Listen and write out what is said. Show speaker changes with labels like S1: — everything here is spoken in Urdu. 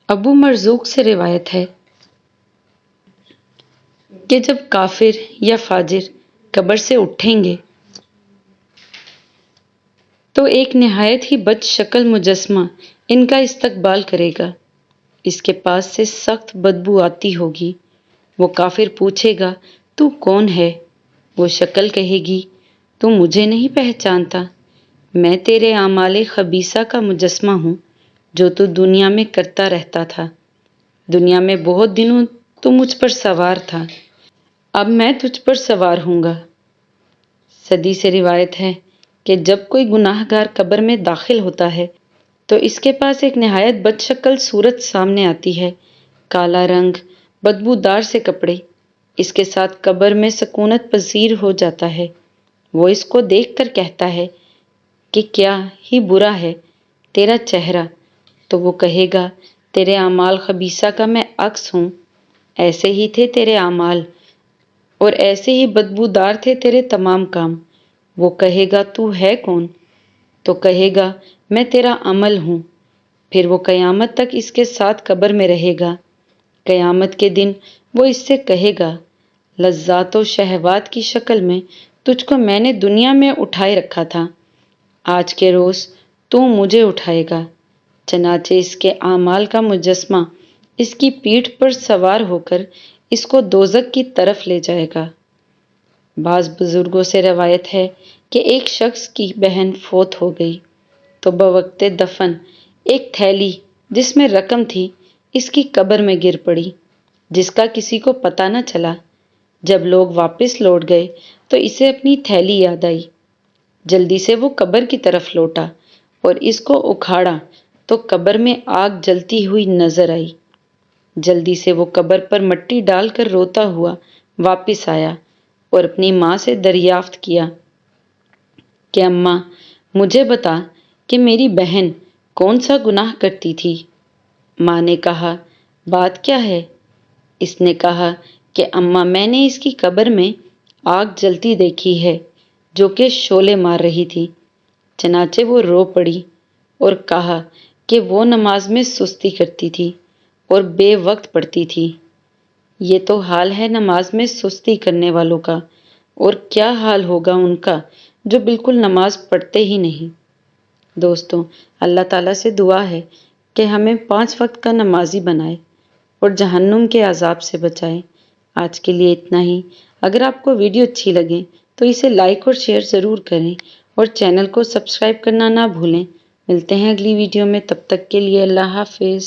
S1: ابو مرزوق سے روایت ہے کہ جب کافر یا فاجر قبر سے اٹھیں گے تو ایک نہایت ہی بد شکل مجسمہ ان کا استقبال کرے گا۔ اس کے پاس سے سخت بدبو آتی ہوگی۔ وہ کافر پوچھے گا تو کون ہے؟ وہ شکل کہے گی تو مجھے نہیں پہچانتا، میں تیرے اعمال خبیثہ کا مجسمہ ہوں جو تو دنیا میں کرتا رہتا تھا۔ دنیا میں بہت دنوں تو مجھ پر سوار تھا، اب میں تجھ پر سوار ہوں گا۔ صدی سے روایت ہے کہ جب کوئی گناہ گار قبر میں داخل ہوتا ہے تو اس کے پاس ایک نہایت بد شکل صورت سامنے آتی ہے، کالا رنگ، بدبودار سے کپڑے، اس کے ساتھ قبر میں سکونت پذیر ہو جاتا ہے۔ وہ اس کو دیکھ کر کہتا ہے کہ کیا ہی برا ہے تیرا چہرہ، تو وہ کہے گا تیرے اعمال خبیثہ کا میں عکس ہوں، ایسے ہی تھے تیرے اعمال اور ایسے ہی بدبودار تھے تیرے تمام کام۔ وہ کہے گا تو ہے کون؟ تو کہے گا میں تیرا عمل ہوں۔ پھر وہ قیامت تک اس کے ساتھ قبر میں رہے گا۔ قیامت کے دن وہ اس سے کہے گا لذات و شہوات کی شکل میں تجھ کو میں نے دنیا میں اٹھائے رکھا تھا، آج کے روز تو مجھے اٹھائے گا۔ چنانچہ اس کے اعمال کا مجسمہ اس کی پیٹھ پر سوار ہو کر اس کو دوزخ کی طرف لے جائے گا۔ بعض بزرگوں سے روایت ہے کہ ایک شخص کی بہن فوت ہو گئی تو بوقت دفن ایک تھیلی جس میں رقم تھی اس کی قبر میں گر پڑی، جس کا کسی کو پتہ نہ چلا۔ جب لوگ واپس لوٹ گئے تو اسے اپنی تھیلی یاد آئی۔ جلدی سے وہ قبر کی طرف لوٹا اور اس کو اکھاڑا تو قبر میں آگ جلتی ہوئی نظر آئی۔ جلدی سے وہ قبر پر مٹی ڈال کر روتا ہوا واپس آیا اور اپنی ماں سے دریافت کیا کہ اماں مجھے بتا کہ میری بہن کون سا گناہ کرتی تھی؟ ماں نے کہا بات کیا ہے؟ اس نے کہا کہ اماں میں نے اس کی قبر میں آگ جلتی دیکھی ہے جو کہ شعلے مار رہی تھی۔ چنانچہ وہ رو پڑی اور کہا کہ وہ نماز میں سستی کرتی تھی اور بے وقت پڑھتی تھی۔ یہ تو حال ہے نماز میں سستی کرنے والوں کا، اور کیا حال ہوگا ان کا جو بالکل نماز پڑھتے ہی نہیں۔ دوستوں، اللہ تعالیٰ سے دعا ہے کہ ہمیں 5 وقت کا نمازی بنائے اور جہنم کے عذاب سے بچائے۔ آج کے لیے اتنا ہی۔ اگر آپ کو ویڈیو اچھی لگے تو اسے لائک اور شیئر ضرور کریں اور چینل کو سبسکرائب کرنا نہ بھولیں۔ ملتے ہیں اگلی ویڈیو میں، تب تک کے لیے اللہ حافظ۔